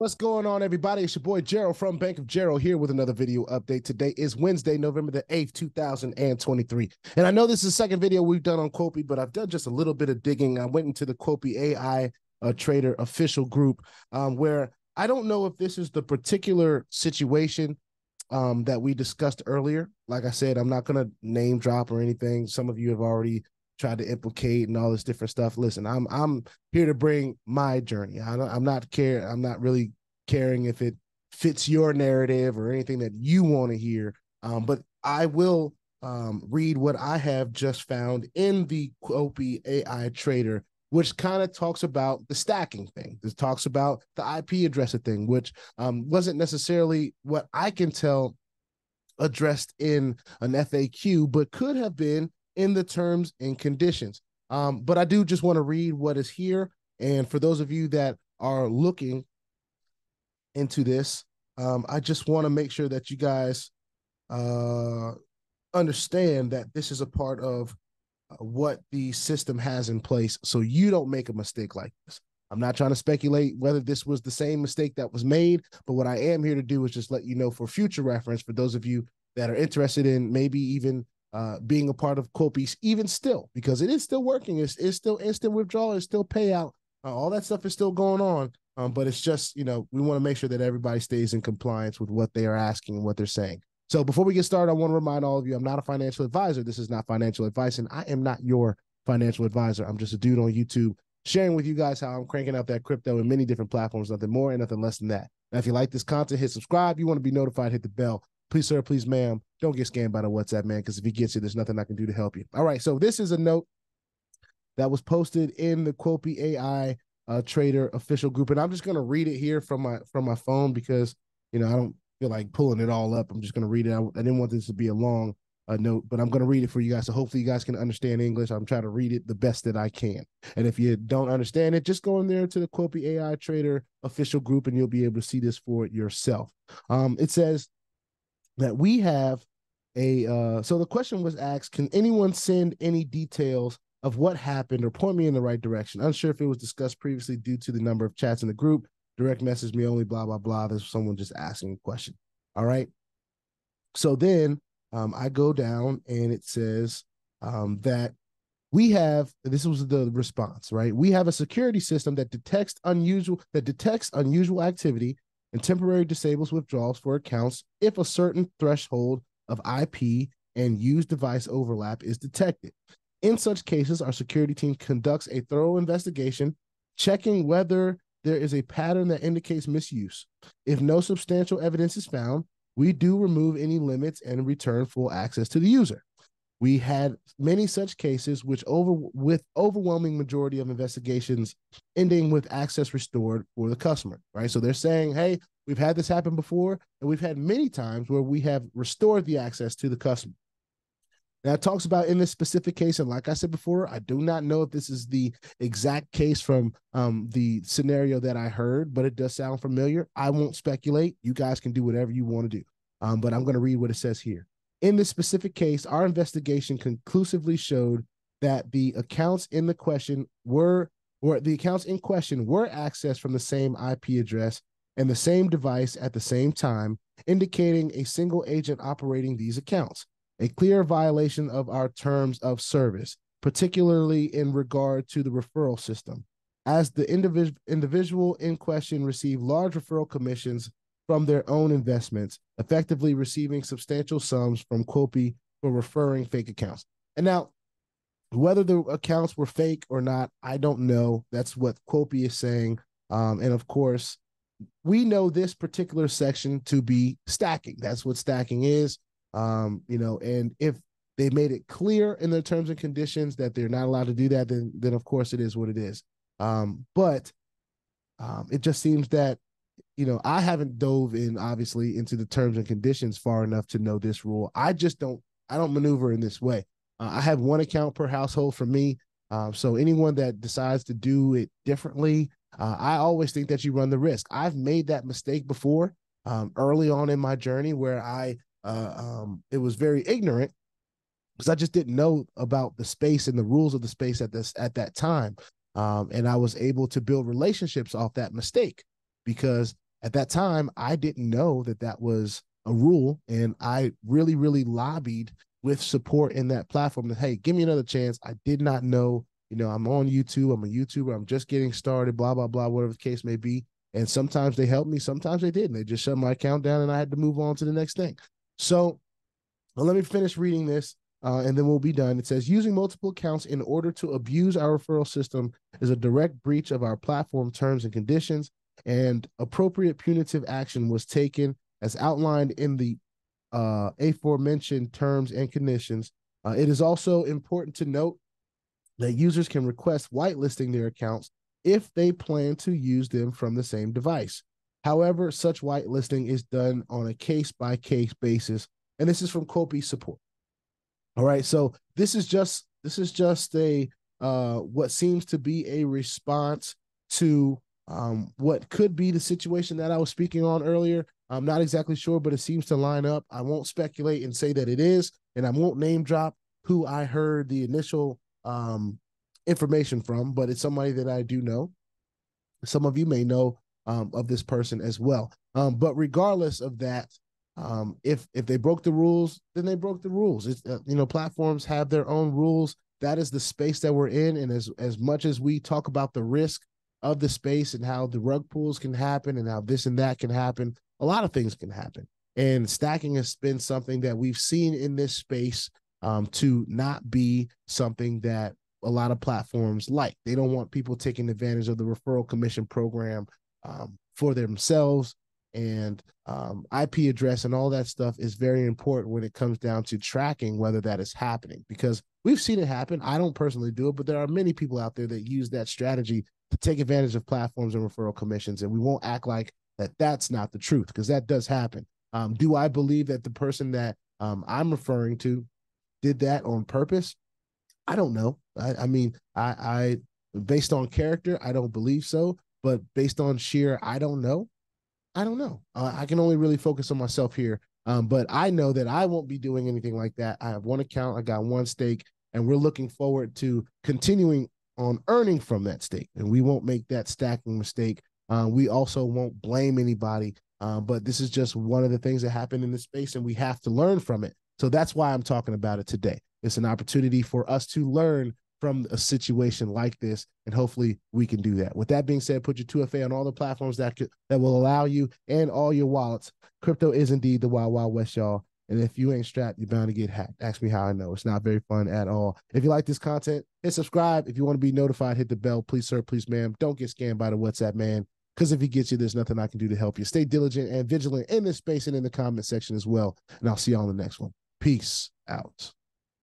What's going on, everybody? It's your boy Gerald from Bank of Gerald here with another video update. Today is Wednesday, November the 8th, 2023. And I know this is the second video we've done on Quopi, but I've done just a little bit of digging. I went into the Quopi AI trader official group where I don't know if this is the particular situation that we discussed earlier. Like I said, I'm not going to name drop or anything. Some of you have already tried to implicate and all this different stuff. Listen, I'm here to bring my journey. I'm not really caring if it fits your narrative or anything that you want to hear. But I will read what I have just found in the Quopi AI trader, which kind of talks about the stacking thing. This talks about the IP addresser thing, which wasn't necessarily what I can tell addressed in an FAQ, but could have been in the terms and conditions. But I do just want to read what is here. And for those of you that are looking into this, I just want to make sure that you guys understand that this is a part of what the system has in place so you don't make a mistake like this. I'm not trying to speculate whether this was the same mistake that was made, but what I am here to do is just let you know for future reference, for those of you that are interested in maybe even being a part of Quopi's, even still, because it is still working. It's still instant withdrawal. It's still payout. All that stuff is still going on. But it's just, we want to make sure that everybody stays in compliance with what they are asking and what they're saying. So before we get started, I want to remind all of you, I'm not a financial advisor. This is not financial advice, and I am not your financial advisor. I'm just a dude on YouTube sharing with you guys how I'm cranking out that crypto in many different platforms, nothing more and nothing less than that. Now, if you like this content, hit subscribe. You want to be notified, hit the bell. Please, sir, please, ma'am, don't get scammed by the WhatsApp, man, because if he gets you, there's nothing I can do to help you. All right, so this is a note that was posted in the Quopi AI trader official group, and I'm just going to read it here from my phone because, I don't feel like pulling it all up. I'm just going to read it. I didn't want this to be a long note, but I'm going to read it for you guys, so hopefully you guys can understand English. I'm trying to read it the best that I can, and if you don't understand it, just go in there to the Quopi AI trader official group, and you'll be able to see this for yourself. It says that we have so the question was asked, can anyone send any details of what happened or point me in the right direction? Unsure if it was discussed previously due to the number of chats in the group. Direct message me only, blah, blah, blah. There's someone just asking a question. All right. So then I go down and it says that we have, this was the response, right? We have a security system that detects unusual activity and temporarily disables withdrawals for accounts if a certain threshold of IP and used device overlap is detected. In such cases, our security team conducts a thorough investigation, checking whether there is a pattern that indicates misuse. If no substantial evidence is found, we do remove any limits and return full access to the user. We had many such cases with overwhelming majority of investigations ending with access restored for the customer, right? So they're saying, hey, we've had this happen before, and we've had many times where we have restored the access to the customer. Now, it talks about in this specific case, and like I said before, I do not know if this is the exact case from the scenario that I heard, but it does sound familiar. I won't speculate. You guys can do whatever you want to do, but I'm going to read what it says here. In this specific case, our investigation conclusively showed that the accounts in question were accessed from the same IP address and the same device at the same time, indicating a single agent operating these accounts. A clear violation of our terms of service, particularly in regard to the referral system, as the individual in question received large referral commissions from their own investments, effectively receiving substantial sums from Quopi for referring fake accounts. And now, whether the accounts were fake or not, I don't know. That's what Quopi is saying. And of course, we know this particular section to be stacking. That's what stacking is. And if they made it clear in their terms and conditions that they're not allowed to do that, then of course it is what it is. But it just seems that, I haven't dove in, obviously, into the terms and conditions far enough to know this rule. I don't maneuver in this way. I have one account per household for me. So anyone that decides to do it differently, I always think that you run the risk. I've made that mistake before early on in my journey where it was very ignorant because I just didn't know about the space and the rules of the space at that time. And I was able to build relationships off that mistake because At that time, I didn't know that that was a rule, and I really, really lobbied with support in that platform that, hey, give me another chance. I did not know, I'm on YouTube, I'm a YouTuber, I'm just getting started, blah, blah, blah, whatever the case may be. And sometimes they helped me, sometimes they didn't. They just shut my account down and I had to move on to the next thing. So let me finish reading this and then we'll be done. It says, using multiple accounts in order to abuse our referral system is a direct breach of our platform terms and conditions, and appropriate punitive action was taken as outlined in the aforementioned terms and conditions. It is also important to note that users can request whitelisting their accounts if they plan to use them from the same device. However, such whitelisting is done on a case-by-case basis, and this is from Quopi support. All right, so this is just a what seems to be a response to what could be the situation that I was speaking on earlier. I'm not exactly sure, but it seems to line up. I won't speculate and say that it is, and I won't name drop who I heard the initial information from, but it's somebody that I do know. Some of you may know of this person as well. But regardless of that, if they broke the rules, then they broke the rules. It's, platforms have their own rules. That is the space that we're in. And as much as we talk about the risk of the space and how the rug pulls can happen and how this and that can happen, a lot of things can happen. And stacking has been something that we've seen in this space to not be something that a lot of platforms like. They don't want people taking advantage of the referral commission program for themselves. And IP address and all that stuff is very important when it comes down to tracking whether that is happening, because we've seen it happen. I don't personally do it, but there are many people out there that use that strategy to take advantage of platforms and referral commissions. And we won't act like that's not the truth, because that does happen. Do I believe that the person that I'm referring to did that on purpose? I don't know. I mean, I based on character, I don't believe so. But based on sheer, I don't know. I can only really focus on myself here. But I know that I won't be doing anything like that. I have one account, I got one stake, and we're looking forward to continuing on earning from that stake. And we won't make that stacking mistake. We also won't blame anybody. But this is just one of the things that happen in this space, and we have to learn from it. So that's why I'm talking about it today. It's an opportunity for us to learn from a situation like this, and hopefully we can do that. With that being said, put your 2FA on all the platforms that will allow you, and all your wallets. Crypto is indeed the wild, wild west, y'all. And if you ain't strapped, you're bound to get hacked. Ask me how I know. It's not very fun at all. If you like this content, hit subscribe. If you want to be notified, hit the bell. Please, sir, please, ma'am. Don't get scammed by the WhatsApp man, because if he gets you, there's nothing I can do to help you. Stay diligent and vigilant in this space and in the comment section as well. And I'll see you on the next one. Peace out.